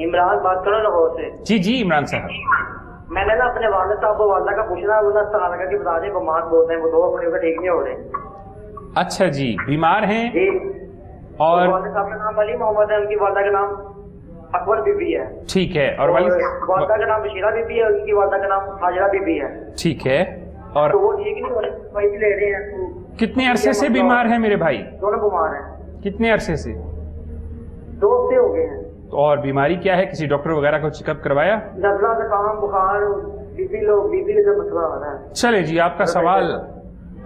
عمران بات کرو لاہور سے. جی جی عمران صاحب. میں نے نا اپنے والد صاحب کو والدہ کا پوچھنا ہے, وہ سوال لگا کہ بتا دیں بیمار بولتے ہیں, وہ 2 ہفتے ٹھیک نہیں ہو رہے. اچھا جی بیمار ہیں. جی. اور والد صاحب کا نام علی محمد ہے, ان کی والدہ کا نام اکبر بی بی ہے. ٹھیک ہے. اور والدہ کا نام بشیرہ بی بی ہے, ان کی والدہ کا نام حاجرہ بی بی ہے. ٹھیک ہے. اور تو وہ ٹھیک نہیں ہو رہے, دوائی لے رہے ہیں. کتنے عرصے سے بیمار ہیں میرے بھائی؟ دونوں بیمار ہیں. کتنے عرصے سے؟ 2 ہفتے ہو گئے ہیں. اور بیماری کیا ہے؟ کسی ڈاکٹر وغیرہ کو چیک اپ کروایا؟ نزلہ زکام بخار بی پی کا مسئلہ آ رہا ہے. چلے جی آپ کا سوال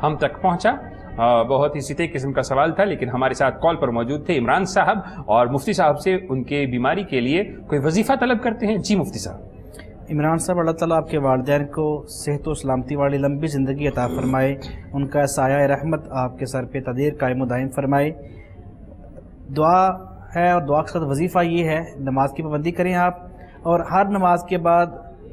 ہم تک پہنچا. بہت ہی سطحی قسم کا سوال تھا, لیکن ہمارے ساتھ کال پر موجود تھے عمران صاحب, اور مفتی صاحب سے ان کے بیماری کے لیے کوئی وظیفہ طلب کرتے ہیں. جی مفتی صاحب. عمران صاحب اللہ تعالیٰ آپ کے والدین کو صحت و سلامتی والی لمبی زندگی عطا فرمائے, ان کا سایہ رحمت آپ کے سر پہ تدیر قائم و دائم فرمائے. دعا ہے, اور دعا کے ساتھ وظیفہ یہ ہے, نماز کی پابندی کریں آپ, اور ہر نماز کے بعد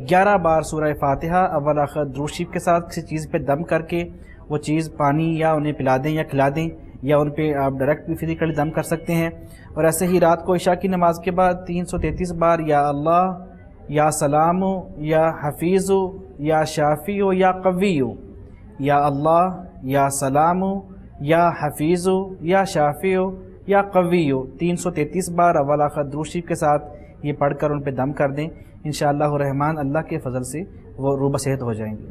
11 بار سورہ فاتحہ اول آخر درود شریف کے ساتھ کسی چیز پہ دم کر کے وہ چیز پانی یا انہیں پلا دیں یا کھلا دیں, یا ان پہ آپ ڈائریکٹ بھی فزیکلی دم کر سکتے ہیں. اور ایسے ہی رات کو عشاء کی نماز کے بعد 333 بار یا اللہ, یا سلام, یا حفیظ, یا شافی, یا قوی, یا اللہ, یا سلام, یا حفیظ, یا شافی, یا قوی, 333 بار اول آخر درود شریف کے ساتھ یہ پڑھ کر ان پہ دم کر دیں. انشاءاللہ الرحمن اللہ کے فضل سے وہ روبہ صحت ہو جائیں گے.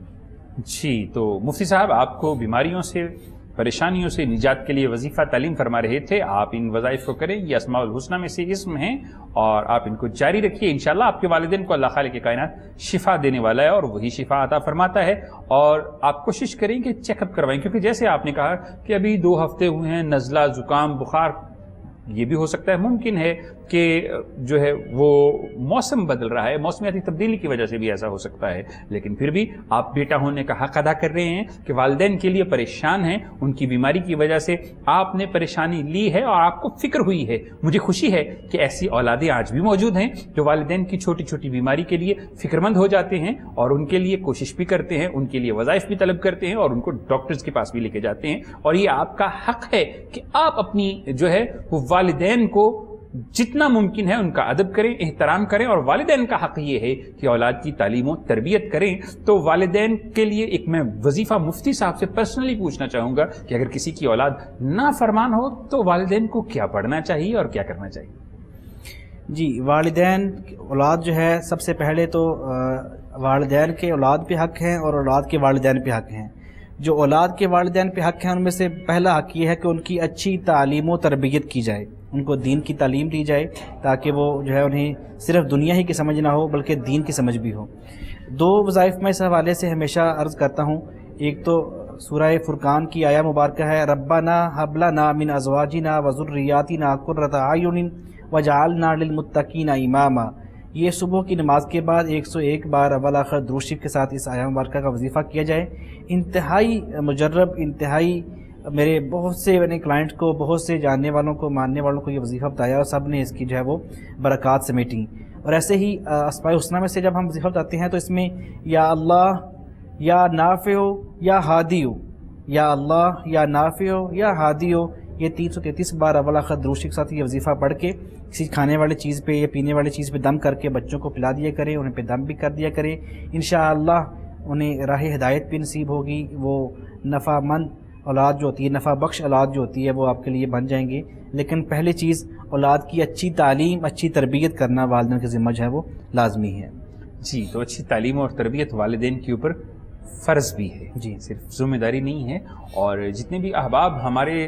جی تو مفتی صاحب آپ کو بیماریوں سے پریشانیوں سے نجات کے لیے وظیفہ تعلیم فرما رہے تھے. آپ ان وظائف کو کریں, یہ اسماء الحسنہ میں سے اسم ہیں, اور آپ ان کو جاری رکھیے. انشاءاللہ آپ کے والدین کو اللہ خالق کائنات شفا دینے والا ہے, اور وہی شفا عطا فرماتا ہے. اور آپ کوشش کریں کہ چیک اپ کروائیں, کیونکہ جیسے آپ نے کہا کہ ابھی 2 ہفتے ہوئے ہیں, نزلہ زکام بخار, یہ بھی ہو سکتا ہے, ممکن ہے کہ جو ہے وہ موسم بدل رہا ہے, موسمیاتی تبدیلی کی وجہ سے بھی ایسا ہو سکتا ہے. لیکن پھر بھی آپ بیٹا ہونے کا حق ادا کر رہے ہیں کہ والدین کے لیے پریشان ہیں, ان کی بیماری کی وجہ سے آپ نے پریشانی لی ہے اور آپ کو فکر ہوئی ہے. مجھے خوشی ہے کہ ایسی اولادیں آج بھی موجود ہیں جو والدین کی چھوٹی چھوٹی بیماری کے لیے فکر مند ہو جاتے ہیں, اور ان کے لیے کوشش بھی کرتے ہیں, ان کے لیے وظائف بھی طلب کرتے ہیں, اور ان کو ڈاکٹرز کے پاس بھی لے کے جاتے ہیں. اور یہ آپ کا حق ہے کہ آپ اپنی جو ہے وہ والدین کو جتنا ممکن ہے ان کا ادب کریں, احترام کریں. اور والدین کا حق یہ ہے کہ اولاد کی تعلیم و تربیت کریں. تو والدین کے لیے ایک میں وظیفہ مفتی صاحب سے پرسنلی پوچھنا چاہوں گا کہ اگر کسی کی اولاد نافرمان ہو تو والدین کو کیا پڑھنا چاہیے اور کیا کرنا چاہیے؟ جی والدین اولاد جو ہے, سب سے پہلے تو والدین کے اولاد پہ حق ہیں اور اولاد کے والدین پہ حق ہیں. جو اولاد کے والدین پہ حق ہیں ان میں سے پہلا حق یہ ہے کہ ان کی اچھی تعلیم و تربیت کی جائے, ان کو دین کی تعلیم دی جائے, تاکہ وہ جو ہے انہیں صرف دنیا ہی کی سمجھ نہ ہو بلکہ دین کی سمجھ بھی ہو. 2 وظائف میں اس حوالے سے ہمیشہ عرض کرتا ہوں. ایک تو سورہ فرقان کی آیہ مبارکہ ہے, ربنا ہب لنا من ازواجنا وذریاتنا قرۃ اعین وجعلنا للمتقین اماما. یہ صبح کی نماز کے بعد 101 بار اول آخر درود شریف کے ساتھ اس آیہ مبارکہ کا وظیفہ کیا جائے. انتہائی مجرب, انتہائی میرے بہت سے کلائنٹ کو, بہت سے جاننے والوں کو, ماننے والوں کو یہ وظیفہ بتایا, اور سب نے اس کی جو ہے وہ برکات سمیٹیں. اور ایسے ہی اسماء الحسنہ میں سے جب ہم وظیفہ بتاتے ہیں تو اس میں یا اللہ, یا نافع, یا ہادی, یا اللہ, یا نافع, یا ہادی, یہ 333 بار اول آخر درود شریف کے ساتھ یہ وظیفہ پڑھ کے کسی کھانے والی چیز پہ یا پینے والی چیز پہ دم کر کے بچوں کو پلا دیا کریں, انہیں پہ دم بھی کر دیا کریں. انشاءاللہ انہیں راہ ہدایت بھی نصیب ہوگی. وہ نفع مند اولاد جو ہوتی ہے, نفع بخش اولاد جو ہوتی ہے, وہ آپ کے لیے بن جائیں گے. لیکن پہلی چیز اولاد کی اچھی تعلیم, اچھی تربیت کرنا والدین کے ذمہ جو ہے وہ لازمی ہے. جی تو اچھی تعلیم اور تربیت والدین کے اوپر فرض بھی ہے, جی صرف ذمہ داری نہیں ہے. اور جتنے بھی احباب ہمارے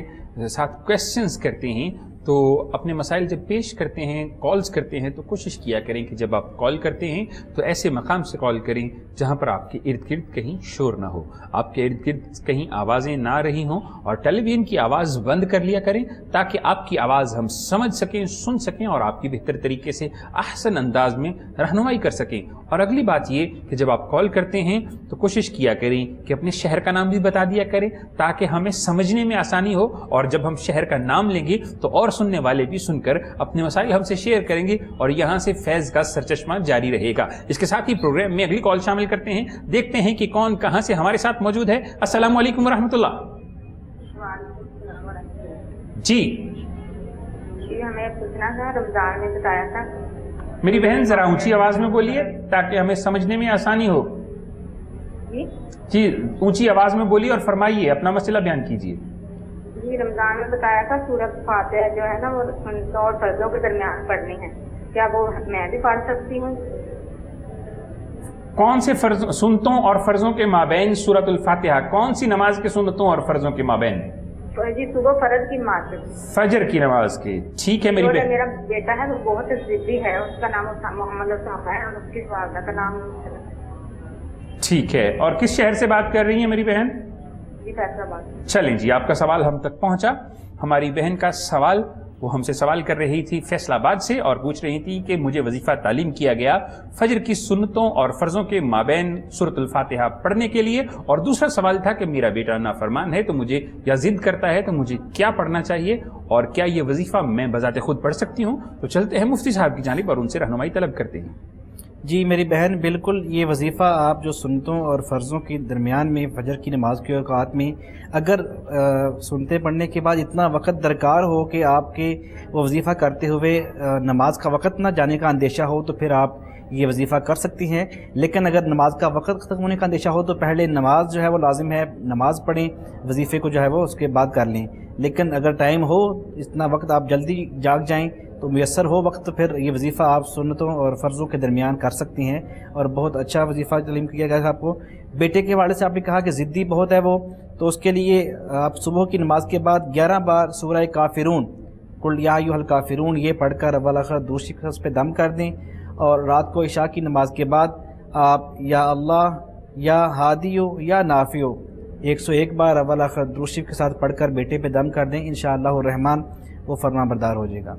ساتھ کویسچنز کرتے ہیں تو اپنے مسائل جب پیش کرتے ہیں, کالز کرتے ہیں, تو کوشش کیا کریں کہ جب آپ کال کرتے ہیں تو ایسے مقام سے کال کریں جہاں پر آپ کے ارد گرد کہیں شور نہ ہو, آپ کے ارد گرد کہیں آوازیں نہ رہی ہوں. اور ٹیلی ویژن کی آواز بند کر لیا کریں تاکہ آپ کی آواز ہم سمجھ سکیں, سن سکیں, اور آپ کی بہتر طریقے سے احسن انداز میں رہنمائی کر سکیں. اور اگلی بات یہ کہ جب آپ کال کرتے ہیں تو کوشش کیا کریں کہ اپنے شہر کا نام بھی بتا دیا کریں تاکہ ہمیں سمجھنے میں آسانی ہو. اور جب ہم شہر کا نام لیں گے تو اور سننے والے بھی سن کر اپنے مسائل ہم سے شیئر کریں گے, اور یہاں سے فیض کا سرچشمہ جاری رہے گا. اس کے ساتھ ہی پروگرام میں اگلی کال شامل کرتے ہیں, دیکھتے ہیں کہ کون کہاں سے ہمارے ساتھ موجود ہے. السلام علیکم ورحمۃ اللہ. جی ہمیں پوچھنا تھا, رمضان میں بتایا تھا میری بہن ذرا اونچی آواز میں بولیے تاکہ ہمیں سمجھنے میں آسانی ہو. جی اونچی آواز میں بولیے اور فرمائیے، اپنا مسئلہ بیان کیجیے. جی رمضان میں بتایا تھا سورۃ فاتحہ جو ہے نا وہ سنتوں اور فرضوں کے درمیان پڑھنی ہے، کیا وہ میں بھی پڑھ سکتی ہوں؟ کون سے سنتوں اور فرضوں کے مابین سورۃ الفاتحہ؟ کون سی نماز کے سنتوں اور فرضوں کے مابین؟ جی صبح فرض کی نماز، فجر کی نماز کے. ٹھیک ہے میری بہن. میرا بیٹا ہے وہ بہت ضدی ہے، اس کا نام محمد اسامہ ہے اور اس کی والدہ کا نام. ٹھیک ہے. اور کس شہر سے بات کر رہی ہیں میری بہن؟ جی فیصل آباد. چلیں جی، آپ کا سوال ہم تک پہنچا. ہماری بہن کا سوال، وہ ہم سے سوال کر رہی تھی فیصل آباد سے، اور پوچھ رہی تھی کہ مجھے وظیفہ تعلیم کیا گیا فجر کی سنتوں اور فرضوں کے مابین سورۃ الفاتحہ پڑھنے کے لیے، اور دوسرا سوال تھا کہ میرا بیٹا نافرمان ہے تو مجھے یا ضد کرتا ہے تو مجھے کیا پڑھنا چاہیے، اور کیا یہ وظیفہ میں بذات خود پڑھ سکتی ہوں؟ تو چلتے ہیں مفتی صاحب کی جانب اور ان سے رہنمائی طلب کرتے ہیں. جی میری بہن، بالکل یہ وظیفہ آپ جو سنتوں اور فرضوں کے درمیان میں فجر کی نماز کے اوقات میں اگر سنتے پڑھنے کے بعد اتنا وقت درکار ہو کہ آپ کے وہ وظیفہ کرتے ہوئے نماز کا وقت نہ جانے کا اندیشہ ہو تو پھر آپ یہ وظیفہ کر سکتی ہیں. لیکن اگر نماز کا وقت ختم ہونے کا اندیشہ ہو تو پہلے نماز جو ہے وہ لازم ہے، نماز پڑھیں، وظیفے کو جو ہے وہ اس کے بعد کر لیں. لیکن اگر ٹائم ہو، اتنا وقت آپ جلدی جاگ جائیں تو میسر ہو وقت، تو پھر یہ وظیفہ آپ سنتوں اور فرضوں کے درمیان کر سکتی ہیں، اور بہت اچھا وظیفہ تعلیم کیا گیا ہے آپ کو. بیٹے کے حوالے سے آپ نے کہا کہ ضدی بہت ہے وہ، تو اس کے لیے آپ صبح کی نماز کے بعد 11 بار سورہ کافرون، قل یا ایھا الکافرون، یہ پڑھ کر اول آخر دوسری پہ دم کر دیں. اور رات کو عشاء کی نماز کے بعد آپ یا اللہ یا ہادیو یا نافیو 101 بار اول آخر دوسری کے ساتھ پڑھ کر بیٹے پہ دم کر دیں. انشاءاللہ الرحمن وہ فرما بردار ہو جائے گا.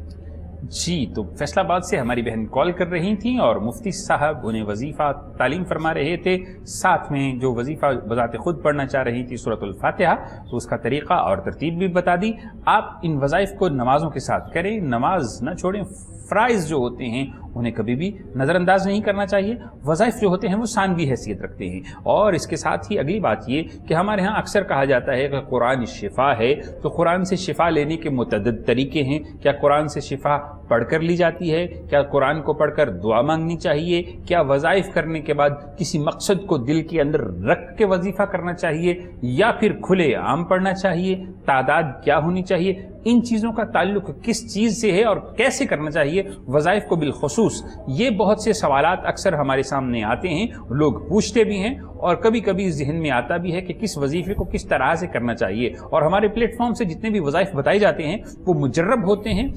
جی تو فیصل آباد سے ہماری بہن کال کر رہی تھیں اور مفتی صاحب انہیں وظیفہ تعلیم فرما رہے تھے، ساتھ میں جو وظیفہ بذات خود پڑھنا چاہ رہی تھی سورۃ الفاتحہ، تو اس کا طریقہ اور ترتیب بھی بتا دی. آپ ان وظائف کو نمازوں کے ساتھ کریں، نماز نہ چھوڑیں. فرائض جو ہوتے ہیں انہیں کبھی بھی نظر انداز نہیں کرنا چاہیے. وظائف جو ہوتے ہیں وہ ثانوی حیثیت رکھتے ہیں. اور اس کے ساتھ ہی اگلی بات یہ کہ ہمارے ہاں اکثر کہا جاتا ہے کہ قرآن شفا ہے، تو قرآن سے شفا لینے کے متعدد طریقے ہیں. کیا قرآن سے شفا پڑھ کر لی جاتی ہے؟ کیا قرآن کو پڑھ کر دعا مانگنی چاہیے؟ کیا وظائف کرنے کے بعد کسی مقصد کو دل کے اندر رکھ کے وظیفہ کرنا چاہیے، یا پھر کھلے عام پڑھنا چاہیے؟ تعداد کیا ہونی چاہیے؟ ان چیزوں کا تعلق کس چیز سے ہے اور کیسے کرنا چاہیے وظائف کو بالخصوص؟ یہ بہت سے سوالات اکثر ہمارے سامنے آتے ہیں، لوگ پوچھتے بھی ہیں، اور کبھی کبھی ذہن میں آتا بھی ہے کہ کس وظیفے کو کس طرح سے کرنا چاہیے. اور ہمارے پلیٹ فارم سے جتنے بھی وظائف بتائے جاتے ہیں وہ مجرب ہوتے ہیں،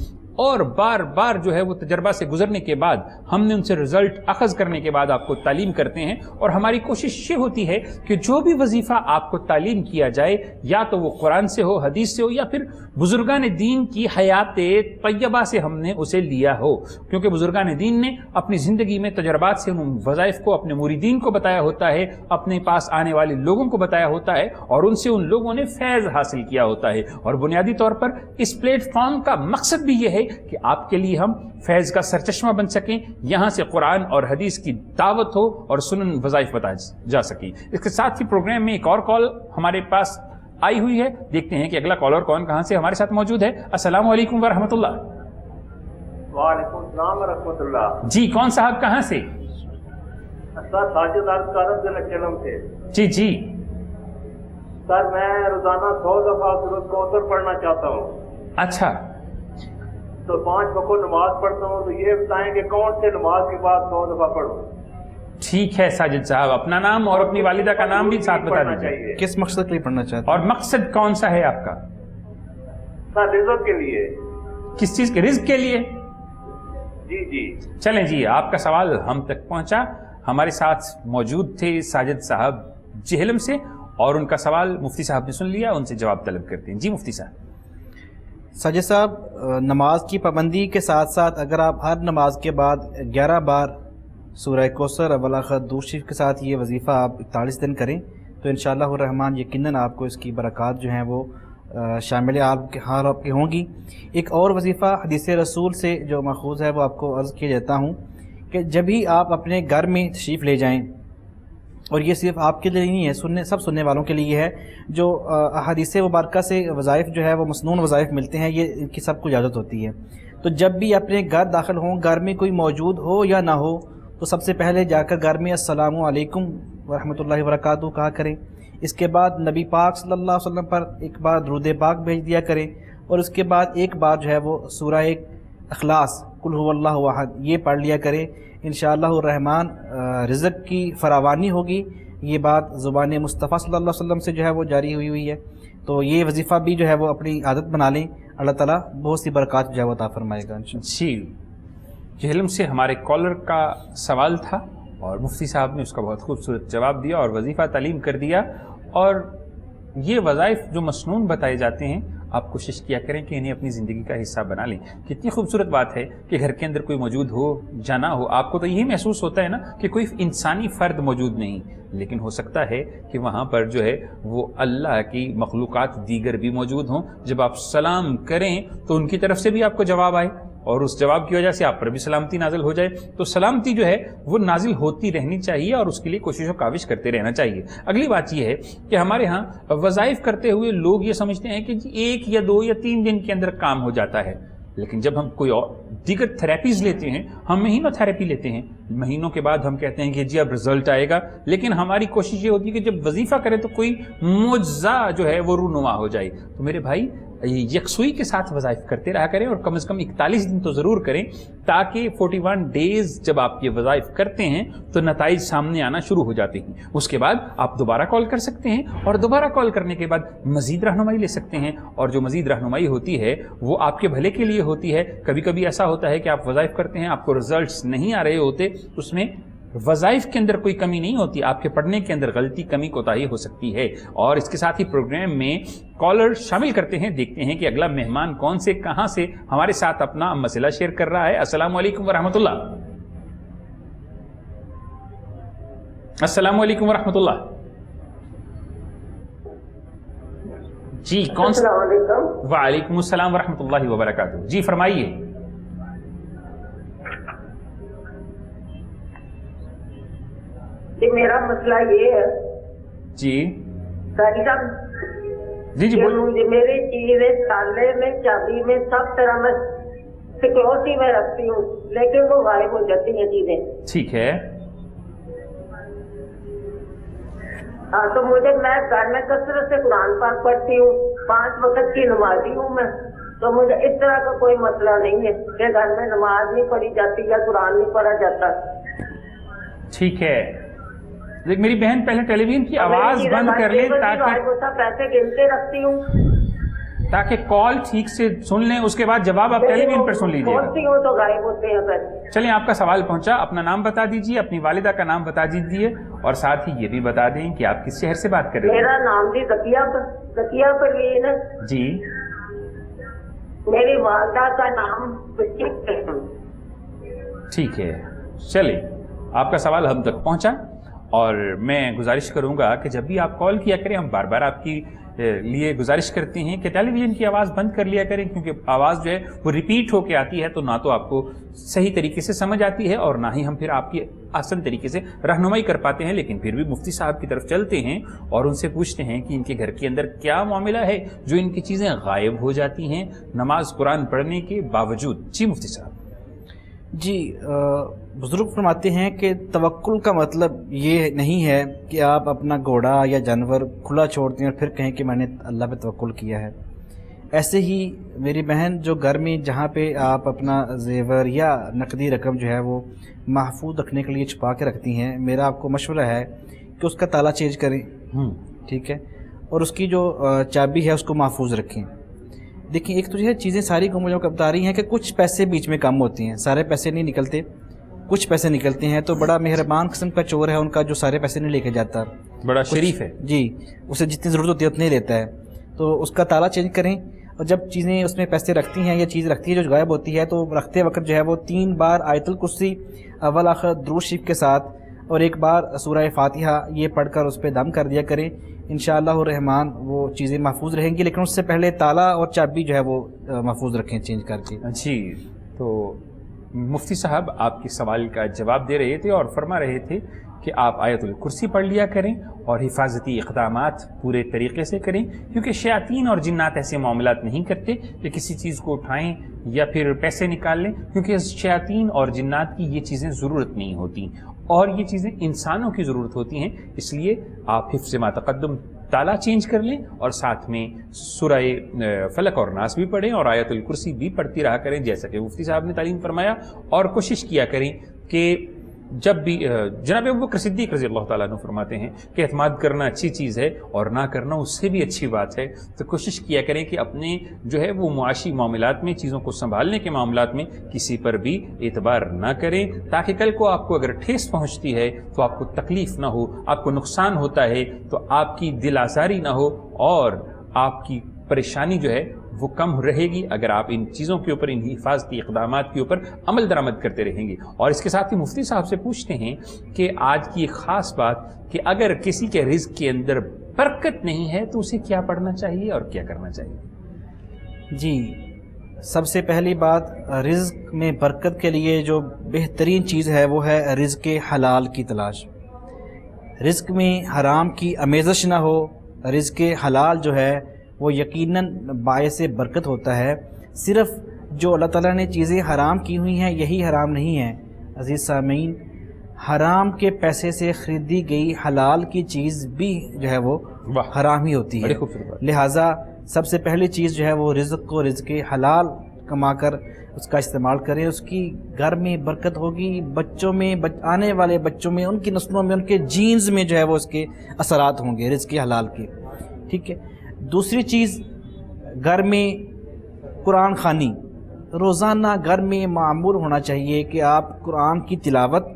اور بار بار جو ہے وہ تجربہ سے گزرنے کے بعد ہم نے ان سے رزلٹ اخذ کرنے کے بعد آپ کو تعلیم کرتے ہیں. اور ہماری کوشش یہ ہوتی ہے کہ جو بھی وظیفہ آپ کو تعلیم کیا جائے یا تو وہ قرآن سے ہو، حدیث سے ہو، یا پھر بزرگان دین کی حیات طیبہ سے ہم نے اسے لیا ہو. کیونکہ بزرگان دین نے اپنی زندگی میں تجربات سے ان وظائف کو اپنے مریدین کو بتایا ہوتا ہے، اپنے پاس آنے والے لوگوں کو بتایا ہوتا ہے، اور ان سے ان لوگوں نے فیض حاصل کیا ہوتا ہے. اور بنیادی طور پر اس پلیٹ فارم کا مقصد بھی یہ ہے کہ آپ کے لیے ہم فیض کا سرچشمہ بن سکیں، یہاں سے قرآن اور حدیث کی دعوت ہو اور سنن وظائف بتائے جا سکیں. اس کے ساتھ ہی پروگرام میں ایک اور کال ہمارے پاس آئی ہوئی ہے. دیکھتے ہیں کہ اگلا کالر کون کہاں سے ہمارے ساتھ موجود ہے. السلام علیکم ورحمۃ اللہ. وعلیکم السلام ورحمۃ اللہ. جی کون صاحب کہاں سے؟ سر ساجد چلم سے. جی جی سر میں روزانہ 100 دفعہ سورۃ کوثر پڑھنا چاہتا ہوں. اچھا، تو 5 وقت نماز پڑھتا ہوں، تو یہ بتائیں کہ کون سے نماز کے بعد 100 دفعہ پڑھوں؟ ٹھیک ہے ساجد صاحب، اپنا نام اور اپنی والدہ کا نام بھی ساتھ بتا دیجیے. کس مقصد کے لیے پڑھنا چاہتے اور مقصد کون سا ہے آپ کا؟ سر رزق کے لیے. کس چیز کے؟ رزق کے لیے. جی جی چلیں جی، آپ کا سوال ہم تک پہنچا. ہمارے ساتھ موجود تھے ساجد صاحب جہلم سے، اور ان کا سوال مفتی صاحب نے سن لیا، ان سے جواب طلب کرتے ہیں. جی مفتی صاحب. ساجد صاحب، نماز کی پابندی کے ساتھ ساتھ اگر آپ ہر نماز کے بعد 11 بار سورہ کوثر اول آخر دوسری کے ساتھ یہ وظیفہ آپ 41 دن کریں تو انشاءاللہ الرحمن یقیناً آپ کو اس کی برکات جو ہیں وہ شامل آپ کے ہوں گی. ایک اور وظیفہ حدیث رسول سے جو ماخوذ ہے وہ آپ کو عرض کیا جاتا ہوں کہ جب ہی آپ اپنے گھر میں تشریف لے جائیں، اور یہ صرف آپ کے لیے نہیں ہے، سب سننے والوں کے لیے ہے، جو احادیث مبارکہ سے وظائف جو ہے وہ مسنون وظائف ملتے ہیں، یہ ان کی سب کو اجازت ہوتی ہے. تو جب بھی اپنے گھر داخل ہوں، گھر میں کوئی موجود ہو یا نہ ہو، تو سب سے پہلے جا کر گھر میں السلام علیکم ورحمۃ اللہ وبرکاتہ کہا کریں۔ اس کے بعد نبی پاک صلی اللہ علیہ وسلم پر ایک بار درود پاک بھیج دیا کریں، اور اس کے بعد ایک بار جو ہے وہ سورہ اخلاص قل هو اللہ احد یہ پڑھ لیا کریں۔ انشاءاللہ الرحمن رزق کی فراوانی ہوگی۔ یہ بات زبان مصطفیٰ صلی اللہ علیہ وسلم سے جو ہے وہ جاری ہوئی ہے، تو یہ وظیفہ بھی جو ہے وہ اپنی عادت بنا لیں، اللہ تعالیٰ بہت سی برکات جو ہے وہ عطا فرمائے گا انشاءاللہ۔ جی، جہلم سے ہمارے کالر کا سوال تھا اور مفتی صاحب نے اس کا بہت خوبصورت جواب دیا اور وظیفہ تعلیم کر دیا۔ اور یہ وظائف جو مسنون بتائے جاتے ہیں، آپ کوشش کیا کریں کہ انہیں اپنی زندگی کا حصہ بنا لیں۔ کتنی خوبصورت بات ہے کہ گھر کے اندر کوئی موجود ہو یا نہ ہو، آپ کو تو یہی محسوس ہوتا ہے نا کہ کوئی انسانی فرد موجود نہیں، لیکن ہو سکتا ہے کہ وہاں پر جو ہے وہ اللہ کی مخلوقات دیگر بھی موجود ہوں۔ جب آپ سلام کریں تو ان کی طرف سے بھی آپ کو جواب آئے اور اس جواب کی وجہ سے آپ پر بھی سلامتی نازل ہو جائے، تو سلامتی جو ہے وہ نازل ہوتی رہنی چاہیے اور اس کے لیے کوشش و کاوش کرتے رہنا چاہیے۔ اگلی بات یہ ہے کہ ہمارے ہاں وظائف کرتے ہوئے لوگ یہ سمجھتے ہیں کہ جی 1 یا 2 یا 3 دن کے اندر کام ہو جاتا ہے، لیکن جب ہم کوئی اور دیگر تھراپیز لیتے ہیں، ہم مہینوں تھراپی لیتے ہیں، مہینوں کے بعد ہم کہتے ہیں کہ جی اب رزلٹ آئے گا، لیکن ہماری کوشش یہ ہوتی ہے کہ جب وظیفہ کریں تو کوئی معجزہ جو ہے وہ رونما ہو جائے۔ تو میرے بھائی یکسوئی کے ساتھ وظائف کرتے رہا کریں اور کم از کم 41 دن تو ضرور کریں، تاکہ 41 ڈیز جب آپ یہ وظائف کرتے ہیں تو نتائج سامنے آنا شروع ہو جاتے ہیں۔ اس کے بعد آپ دوبارہ کال کر سکتے ہیں اور دوبارہ کال کرنے کے بعد مزید رہنمائی لے سکتے ہیں، اور جو مزید رہنمائی ہوتی ہے وہ آپ کے بھلے کے لیے ہوتی ہے۔ کبھی کبھی ایسا ہوتا ہے کہ آپ وظائف کرتے ہیں، آپ کو رزلٹس نہیں آ رہے ہوتے، اس میں وظائف کے اندر کوئی کمی نہیں ہوتی، آپ کے پڑھنے کے اندر غلطی کمی کوتاہی ہو سکتی ہے۔ اور اس کے ساتھ ہی پروگرام میں کالر شامل کرتے ہیں، دیکھتے ہیں کہ اگلا مہمان کون سے کہاں سے ہمارے ساتھ اپنا مسئلہ شیئر کر رہا ہے۔ السلام علیکم ورحمۃ اللہ۔ السلام علیکم ورحمۃ اللہ۔ جی کون سا؟ السلام علیکم۔ وعلیکم السلام ورحمۃ اللہ وبرکاتہ۔ جی فرمائیے۔ جی میرا مسئلہ یہ ہے جی قاری صاحب جی جی مجھے میری چیزیں تالے میں چابی میں سب طرح میں سیکورٹی میں رکھتی ہوں، لیکن وہ غائب ہو جاتی ہیں چیزیں۔ ٹھیک ہے۔ ہاں تو میں گھر میں کثرت سے قرآن پاک پڑھتی ہوں، 5 وقت کی نمازی ہوں میں، تو مجھے اس طرح کا کوئی مسئلہ نہیں ہے کہ گھر میں نماز نہیں پڑھی جاتی یا قرآن نہیں پڑھا جاتا۔ ٹھیک ہے، لیکن میری بہن پہلے ٹیلی ویژن کی آواز بند کر لیں پیسے گنتے رکھتی ہوں تاکہ کال ٹھیک سے سن لیں، اس کے بعد جواب آپ ٹیلی ویژن پر سن لیجیے۔ بولتی ہوں تو غائب ہوتے ہیں پیسے۔ چلیں آپ کا سوال پہنچا، اپنا نام بتا دیجیے، اپنی والدہ کا نام بتا دیجیے، اور ساتھ ہی یہ بھی بتا دیں کہ آپ کس شہر سے بات کر رہے ہیں۔ میرا نام بھی ذکیہ پروین ہے جی۔ میری والدہ کا نام ٹھیک ہے، چلیں آپ کا سوال ہم تک پہنچا، اور میں گزارش کروں گا کہ جب بھی آپ کال کیا کریں، ہم بار بار آپ کی لیے گزارش کرتے ہیں کہ ٹیلی ویژن کی آواز بند کر لیا کریں، کیونکہ آواز جو ہے وہ ریپیٹ ہو کے آتی ہے، تو نہ تو آپ کو صحیح طریقے سے سمجھ آتی ہے اور نہ ہی ہم پھر آپ کی آسان طریقے سے رہنمائی کر پاتے ہیں۔ لیکن پھر بھی مفتی صاحب کی طرف چلتے ہیں اور ان سے پوچھتے ہیں کہ ان کے گھر کے اندر کیا معاملہ ہے جو ان کی چیزیں غائب ہو جاتی ہیں نماز قرآن پڑھنے کے باوجود۔ جی مفتی صاحب۔ جی بزرگ فرماتے ہیں کہ توکل کا مطلب یہ نہیں ہے کہ آپ اپنا گھوڑا یا جانور کھلا چھوڑ دیں اور پھر کہیں کہ میں نے اللہ پہ توکل کیا ہے۔ ایسے ہی میری بہن جو گھر میں جہاں پہ آپ اپنا زیور یا نقدی رقم جو ہے وہ محفوظ رکھنے کے لیے چھپا کے رکھتی ہیں، میرا آپ کو مشورہ ہے کہ اس کا تالا چینج کریں، ٹھیک ہے، اور اس کی جو چابی ہے اس کو محفوظ رکھیں۔ دیکھیں ایک تو جو ہے چیزیں ساری کو مجھے بتا رہی ہیں کہ کچھ پیسے بیچ میں کم ہوتی ہیں، سارے پیسے نہیں نکلتے، کچھ پیسے نکلتے ہیں، تو بڑا مہربان قسم کا چور ہے ان کا جو سارے پیسے نہیں لے کے جاتا، بڑا شریف ہے جی، اسے جتنی ضرورت ہوتی ہے اتنے ہی لیتا ہے۔ تو اس کا تالا چینج کریں، اور جب چیزیں اس میں پیسے رکھتی ہیں یا چیز رکھتی ہے جو غائب ہوتی ہے، تو رکھتے وقت جو ہے وہ 3 بار آیت الکرسی اول آخر درود شریف کے ساتھ اور 1 بار سورہ فاتحہ یہ پڑھ کر اس پہ دم کر دیا کریں، انشاءاللہ الرحمن وہ چیزیں محفوظ رہیں گی، لیکن اس سے پہلے تالا اور چابی جو ہے وہ محفوظ رکھیں چینج کر کے۔ جی، تو مفتی صاحب آپ کے سوال کا جواب دے رہے تھے اور فرما رہے تھے کہ آپ آیت الکرسی پڑھ لیا کریں اور حفاظتی اقدامات پورے طریقے سے کریں، کیونکہ شیاطین اور جنات ایسے معاملات نہیں کرتے کہ کسی چیز کو اٹھائیں یا پھر پیسے نکال لیں، کیونکہ شیاطین اور جنات کی یہ چیزیں ضرورت نہیں ہوتی اور یہ چیزیں انسانوں کی ضرورت ہوتی ہیں۔ اس لیے آپ حفظ ما تقدم تالا چینج کر لیں اور ساتھ میں سورہ فلق اور ناس بھی پڑھیں اور آیت الکرسی بھی پڑھتی رہا کریں جیسا کہ مفتی صاحب نے تعلیم فرمایا، اور کوشش کیا کریں کہ جب بھی جناب ابوبکر صدیق رضی اللہ تعالیٰ عنہ فرماتے ہیں کہ اعتماد کرنا اچھی چیز ہے اور نہ کرنا اس سے بھی اچھی بات ہے، تو کوشش کیا کریں کہ اپنے جو ہے وہ معاشی معاملات میں، چیزوں کو سنبھالنے کے معاملات میں کسی پر بھی اعتبار نہ کریں، تاکہ کل کو آپ کو اگر ٹھیس پہنچتی ہے تو آپ کو تکلیف نہ ہو، آپ کو نقصان ہوتا ہے تو آپ کی دل آزاری نہ ہو اور آپ کی پریشانی جو ہے وہ کم رہے گی اگر آپ ان چیزوں کے اوپر، ان حفاظتی اقدامات کے اوپر عمل درآمد کرتے رہیں گے۔ اور اس کے ساتھ ہی مفتی صاحب سے پوچھتے ہیں کہ آج کی ایک خاص بات کہ اگر کسی کے رزق کے اندر برکت نہیں ہے تو اسے کیا پڑھنا چاہیے اور کیا کرنا چاہیے؟ جی، سب سے پہلی بات، رزق میں برکت کے لیے جو بہترین چیز ہے وہ ہے رزق حلال کی تلاش۔ رزق میں حرام کی آمیزش نہ ہو۔ رزق حلال جو ہے وہ یقیناً باعث برکت ہوتا ہے۔ صرف جو اللہ تعالیٰ نے چیزیں حرام کی ہوئی ہیں یہی حرام نہیں ہیں عزیز سامعین، حرام کے پیسے سے خریدی گئی حلال کی چیز بھی جو ہے وہ حرام ہی ہوتی ہے۔ لہٰذا سب سے پہلی چیز جو ہے وہ رزق کو، رزق حلال کما کر اس کا استعمال کریں، اس کی گھر میں برکت ہوگی، بچوں میں، آنے والے بچوں میں، ان کی نسلوں میں، ان کے جینز میں جو ہے وہ اس کے اثرات ہوں گے رزق حلال کے، ٹھیک ہے۔ دوسری چیز، گھر میں قرآن خوانی، روزانہ گھر میں معمول ہونا چاہیے کہ آپ قرآن کی تلاوت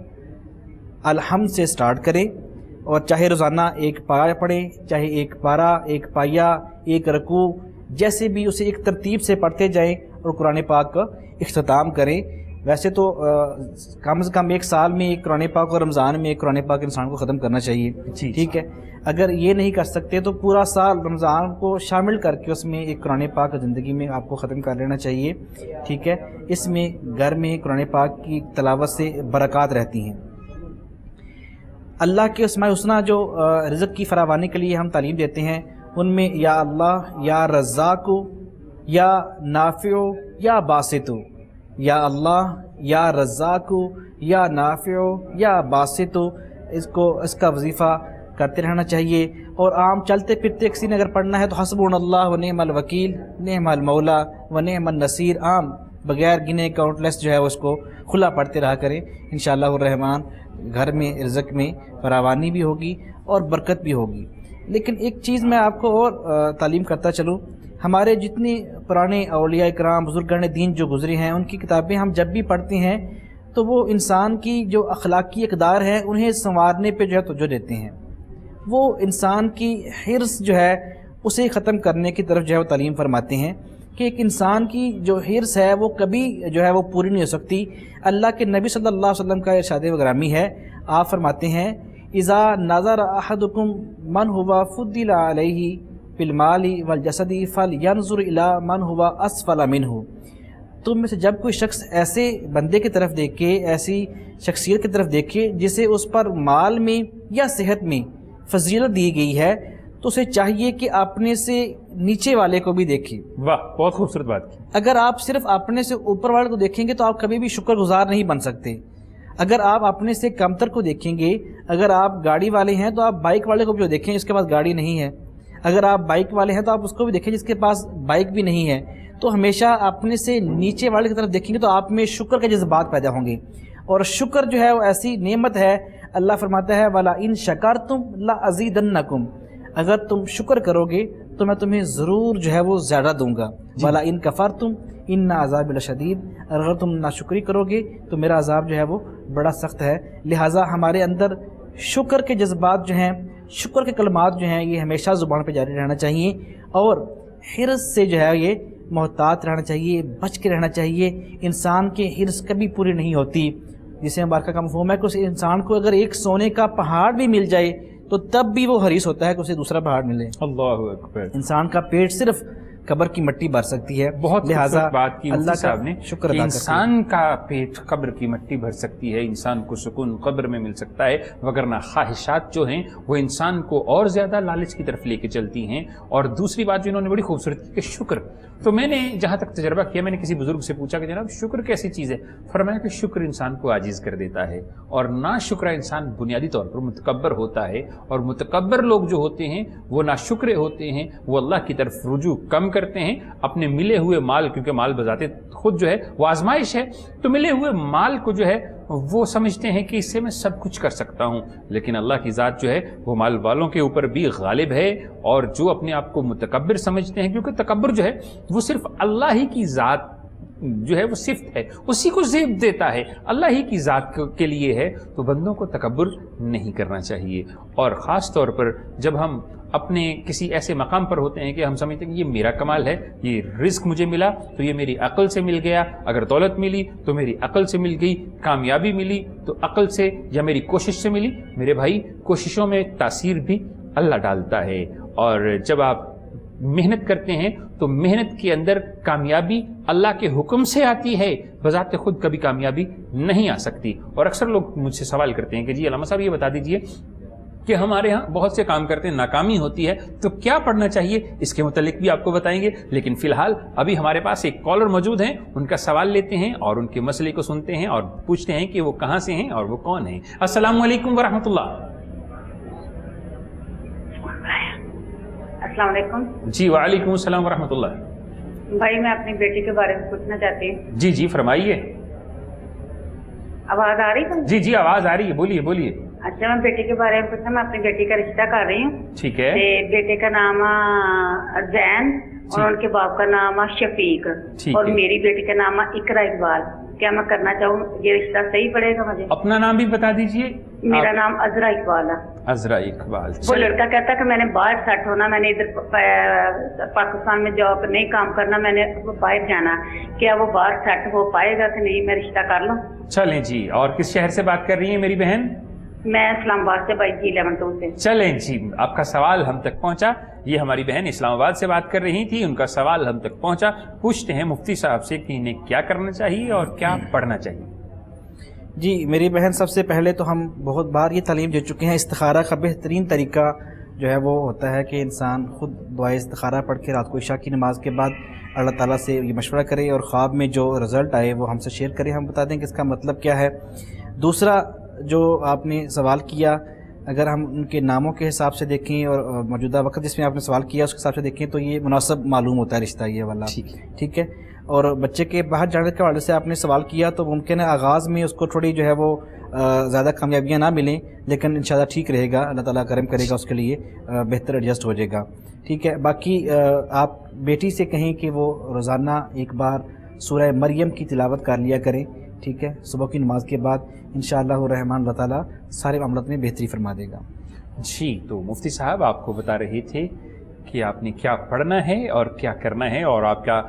الحمد سے سٹارٹ کریں، اور چاہے روزانہ ایک پارہ پڑھیں، چاہے ایک پارہ، ایک پائیا، ایک رکوع، جیسے بھی اسے ایک ترتیب سے پڑھتے جائیں اور قرآن پاک کا اختتام کریں۔ ویسے تو کم از کم ایک سال میں ایک قرآن پاک اور رمضان میں ایک قرآن پاک انسان کو ختم کرنا چاہیے، ٹھیک ہے۔ اگر یہ نہیں کر سکتے تو پورا سال رمضان کو شامل کر کے اس میں ایک قرآن پاک زندگی میں آپ کو ختم کر لینا چاہیے، ٹھیک ہے۔ اس میں گھر میں قرآن پاک کی تلاوت سے برکات رہتی ہیں۔ اللہ کے اسماء الحسنی جو رزق کی فراوانی کے لیے ہم تعلیم دیتے ہیں، ان میں یا اللہ، یا رزاق، یا نافع، یا باسط، یا اللہ، یا رزاق، یا نافع، یا باسط، اس کا وظیفہ کرتے رہنا چاہیے۔ اور عام چلتے پھرتے کسی نے اگر پڑھنا ہے تو حسبنا اللہ و نعم الوکیل، نعم المولا و نعم النصیر، عام بغیر گنے کاؤنٹ لیس جو ہے اس کو کھلا پڑھتے رہا کریں، انشاءاللہ الرحمن گھر میں رزق میں فراوانی بھی ہوگی اور برکت بھی ہوگی۔ لیکن ایک چیز میں آپ کو اور تعلیم کرتا چلوں، ہمارے جتنے پرانے اولیاء اکرام، بزرگان دین جو گزرے ہیں، ان کی کتابیں ہم جب بھی پڑھتے ہیں تو وہ انسان کی جو اخلاقی اقدار ہیں انہیں سنوارنے پہ جو ہے توجہ دیتے ہیں، وہ انسان کی حرص جو ہے اسے ختم کرنے کی طرف جو ہے وہ تعلیم فرماتے ہیں کہ ایک انسان کی جو حرص ہے وہ کبھی جو ہے وہ پوری نہیں ہو سکتی۔ اللہ کے نبی صلی اللہ علیہ وسلم کا ارشاد گرامی ہے، آپ فرماتے ہیں اذا نظر احدکم من ہوا فضل علیہ بالمال والجسد فلینظر الی من ہوا اسفل منہ، تم میں سے جب کوئی شخص ایسے بندے کی طرف دیکھے، ایسی شخصیت کی طرف دیکھے جسے اس پر مال میں یا صحت میں فضیلت دی گئی ہے، تو اسے چاہیے کہ اپنے سے نیچے والے کو بھی دیکھیں۔ واہ، بہت خوبصورت بات کی۔ اگر آپ صرف اپنے سے اوپر والے کو دیکھیں گے تو آپ کبھی بھی شکر گزار نہیں بن سکتے۔ اگر آپ اپنے سے کمتر کو دیکھیں گے، اگر آپ گاڑی والے ہیں تو آپ بائک والے کو بھی دیکھیں جس کے پاس گاڑی نہیں ہے، اگر آپ بائک والے ہیں تو آپ اس کو بھی دیکھیں جس کے پاس بائک بھی نہیں ہے۔ تو ہمیشہ اپنے سے نیچے والے کی طرف دیکھیں گے تو آپ میں شکر کے جذبات پیدا ہوں گے، اور شکر جو ہے وہ ایسی نعمت ہے، اللہ فرماتا ہے وَلَئِن شَكَرْتُمْ لَأَزِيدَنَّكُمْ، اگر تم شکر کرو گے تو میں تمہیں ضرور جو ہے وہ زیادہ دوں گا، وَلَئِن كَفَرْتُمْ إِنَّ عَذَابِ لَشَدِيدٌ، اگر تم ناشکری کرو گے تو میرا عذاب جو ہے وہ بڑا سخت ہے۔ لہٰذا ہمارے اندر شکر کے جذبات جو ہیں، شکر کے کلمات جو ہیں، یہ ہمیشہ زبان پہ جاری رہنا چاہیے، اور حرص سے جو ہے یہ محتاط رہنا چاہیے، بچ کے رہنا چاہیے۔ انسان کے حرص کبھی پوری نہیں ہوتی، جسے مبارکہ کا مفہوم ہے کہ اس انسان کو اگر ایک سونے کا پہاڑ بھی مل جائے تو تب بھی وہ حریص ہوتا ہے کہ اسے دوسرا پہاڑ ملے۔ اللہ اکبر۔ انسان کا پیٹ صرف قبر کی مٹی بھر سکتی ہے. بہت لہٰذا بات کی اللہ صاحب نے شکر کہ ادا انسان کا پیٹ قبر کی مٹی بھر سکتی ہے, انسان کو سکون قبر میں مل سکتا ہے, وگرنہ خواہشات جو ہیں وہ انسان کو اور زیادہ لالچ کی طرف لے کے چلتی ہیں. اور دوسری بات جو انہوں نے بڑی خوبصورت کی کہ شکر, تو میں نے جہاں تک تجربہ کیا, میں نے کسی بزرگ سے پوچھا کہ جناب شکر کیسی چیز ہے؟ فرمایا کہ شکر انسان کو عاجز کر دیتا ہے, اور ناشکرا انسان بنیادی طور پر متکبر ہوتا ہے, اور متکبر لوگ جو ہوتے ہیں وہ ناشکرے ہوتے ہیں, وہ اللہ کی طرف رجوع کم کرتے ہیں. اپنے ملے ہوئے مال, کیونکہ مال بذات خود جو ہے وہ آزمائش ہے, تو ملے ہوئے مال کو جو ہے وہ سمجھتے ہیں کہ اس سے میں سب کچھ کر سکتا ہوں, لیکن اللہ کی ذات جو ہے وہ مال والوں کے اوپر بھی غالب ہے. اور جو اپنے آپ کو متکبر سمجھتے ہیں, کیونکہ تکبر جو ہے وہ صرف اللہ ہی کی ذات جو ہے وہ صفت ہے, اسی کو زیب دیتا ہے, اللہ ہی کی ذات کے لیے ہے, تو بندوں کو تکبر نہیں کرنا چاہیے. اور خاص طور پر جب ہم اپنے کسی ایسے مقام پر ہوتے ہیں کہ ہم سمجھتے ہیں کہ یہ میرا کمال ہے, یہ رزق مجھے ملا تو یہ میری عقل سے مل گیا, اگر دولت ملی تو میری عقل سے مل گئی, کامیابی ملی تو عقل سے یا میری کوشش سے ملی. میرے بھائی, کوششوں میں تاثیر بھی اللہ ڈالتا ہے, اور جب آپ محنت کرتے ہیں تو محنت کے اندر کامیابی اللہ کے حکم سے آتی ہے, بذات خود کبھی کامیابی نہیں آ سکتی. اور اکثر لوگ مجھ سے سوال کرتے ہیں کہ جی علامہ صاحب یہ بتا دیجئے کہ ہمارے ہاں بہت سے کام کرتے ہیں, ناکامی ہوتی ہے, تو کیا پڑھنا چاہیے؟ اس کے متعلق بھی آپ کو بتائیں گے, لیکن فی الحال ابھی ہمارے پاس ایک کالر موجود ہیں, ان کا سوال لیتے ہیں اور ان کے مسئلے کو سنتے ہیں اور پوچھتے ہیں کہ وہ کہاں سے ہیں اور وہ کون ہیں. السلام علیکم ورحمۃ اللہ. السلام علیکم. جی وعلیکم السلام ورحمۃ اللہ. بھائی میں اپنی بیٹی کے بارے میں پوچھنا چاہتی ہوں. جی جی فرمائیے. آواز آ رہی ہے؟ جی جی آواز آ رہی ہے, بولیے بولیے. اچھا, میں بیٹی کے بارے میں پوچھنا, میں اپنی بیٹی کا رشتہ کر رہی ہوں. ٹھیک ہے. بیٹے کا نام زین اور ان کے باپ کا نام شفیق, اور میری بیٹی کا نام اقرا اقبال. کیا میں کرنا چاہوں, یہ رشتہ صحیح پڑے گا مجھے؟ اپنا نام بھی بتا دیجئے. میرا نام عذرا اقبال ہے. عذرا اقبال. وہ لڑکا کہتا کہ میں نے باہر سیٹ ہونا, میں نے ادھر پاکستان میں جاب نہیں کام کرنا, میں نے باہر جانا. کیا وہ باہر سیٹ ہو پائے گا کہ نہیں؟ میں رشتہ کر لوں؟ چلیں جی. اور کس شہر سے بات کر رہی ہیں میری بہن؟ میں اسلام آباد سے, بائی جی 11 سے. چلیں جی, آپ کا سوال ہم تک پہنچا. یہ ہماری بہن اسلام آباد سے بات کر رہی تھی, ان کا سوال ہم تک پہنچا. پوچھتے ہیں مفتی صاحب سے کہ انہیں کیا کرنا چاہیے اور کیا پڑھنا چاہیے. جی میری بہن, سب سے پہلے تو ہم بہت بار یہ تعلیم دے چکے ہیں, استخارہ کا بہترین طریقہ جو ہے وہ ہوتا ہے کہ انسان خود دعائے استخارہ پڑھ کے رات کو عشاء کی نماز کے بعد اللہ تعالیٰ سے یہ مشورہ کرے, اور خواب میں جو رزلٹ آئے وہ ہم سے شیئر کرے, ہم بتا دیں کہ اس کا مطلب کیا ہے. دوسرا جو آپ نے سوال کیا, اگر ہم ان کے ناموں کے حساب سے دیکھیں اور موجودہ وقت جس میں آپ نے سوال کیا اس کے حساب سے دیکھیں تو یہ مناسب معلوم ہوتا ہے رشتہ یہ والا. ٹھیک ہے. اور بچے کے باہر جانے کے حوالے سے آپ نے سوال کیا, تو ممکن ہے آغاز میں اس کو تھوڑی جو ہے وہ زیادہ کامیابیاں نہ ملیں, لیکن انشاءاللہ ٹھیک رہے گا, اللہ تعالیٰ کرم کرے گا, اس کے لیے بہتر ایڈجسٹ ہو جائے گا. ٹھیک ہے. باقی آپ بیٹی سے کہیں کہ وہ روزانہ ایک بار سورہ مریم کی تلاوت کر لیا کریں. ٹھیک ہے, صبح کی نماز کے بعد انشاءاللہ الرحمن اللہ تعالیٰ سارے معاملات میں بہتری فرما دے گا. جی, تو مفتی صاحب آپ کو بتا رہے تھے کہ آپ نے کیا پڑھنا ہے اور کیا کرنا ہے, اور آپ کا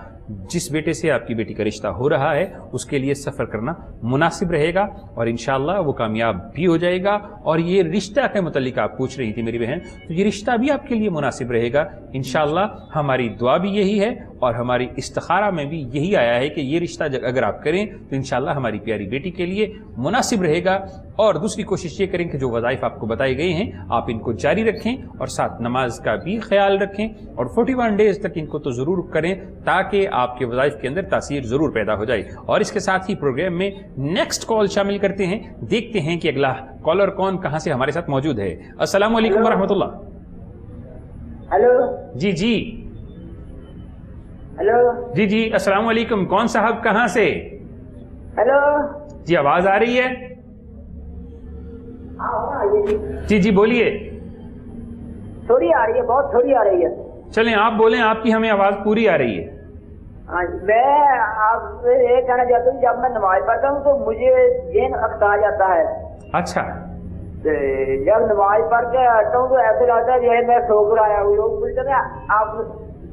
جس بیٹے سے آپ کی بیٹی کا رشتہ ہو رہا ہے اس کے لیے سفر کرنا مناسب رہے گا, اور انشاءاللہ وہ کامیاب بھی ہو جائے گا. اور یہ رشتہ کے متعلق آپ پوچھ رہی تھی میری بہن, تو یہ رشتہ بھی آپ کے لیے مناسب رہے گا انشاءاللہ. ہماری دعا بھی یہی ہے اور ہماری استخارہ میں بھی یہی آیا ہے کہ یہ رشتہ اگر آپ کریں تو انشاءاللہ ہماری پیاری بیٹی کے لیے مناسب رہے گا. اور دوسری کوشش یہ کریں کہ جو وظائف آپ کو بتائے گئے ہیں آپ ان کو جاری رکھیں, اور ساتھ نماز کا بھی خیال رکھیں, اور 41 ڈیز تک ان کو تو ضرور کریں تاکہ آپ کے وظائف کے اندر تاثیر ضرور پیدا ہو جائے. اور اس کے ساتھ ہی پروگرام میں نیکسٹ کال شامل کرتے ہیں, دیکھتے ہیں کہ اگلا کالر کون کہاں سے ہمارے ساتھ موجود ہے. السلام علیکم ورحمۃ اللہ. ہلو. جی جی. ہلو. جی جی السلام علیکم. کون صاحب کہاں سے؟ ہلو. جی آواز آ رہی ہے؟ جی جی بولیے. تھوڑی آ رہی ہے, بہت تھوڑی آ رہی ہے. چلیں آپ بولیں, آپ کی ہمیں آواز پوری آ رہی ہے. میں آپ سے یہ کہنا چاہتا ہوں, جب میں نماز پڑھتا ہوں تو مجھے ذہن اکتا جاتا ہے. اچھا. جب نماز پڑھ کے آتا ہوں تو ایسے لگتا ہے جیسے میں سو کر آیا ہوں. لوگ پوچھتے ہیں آپ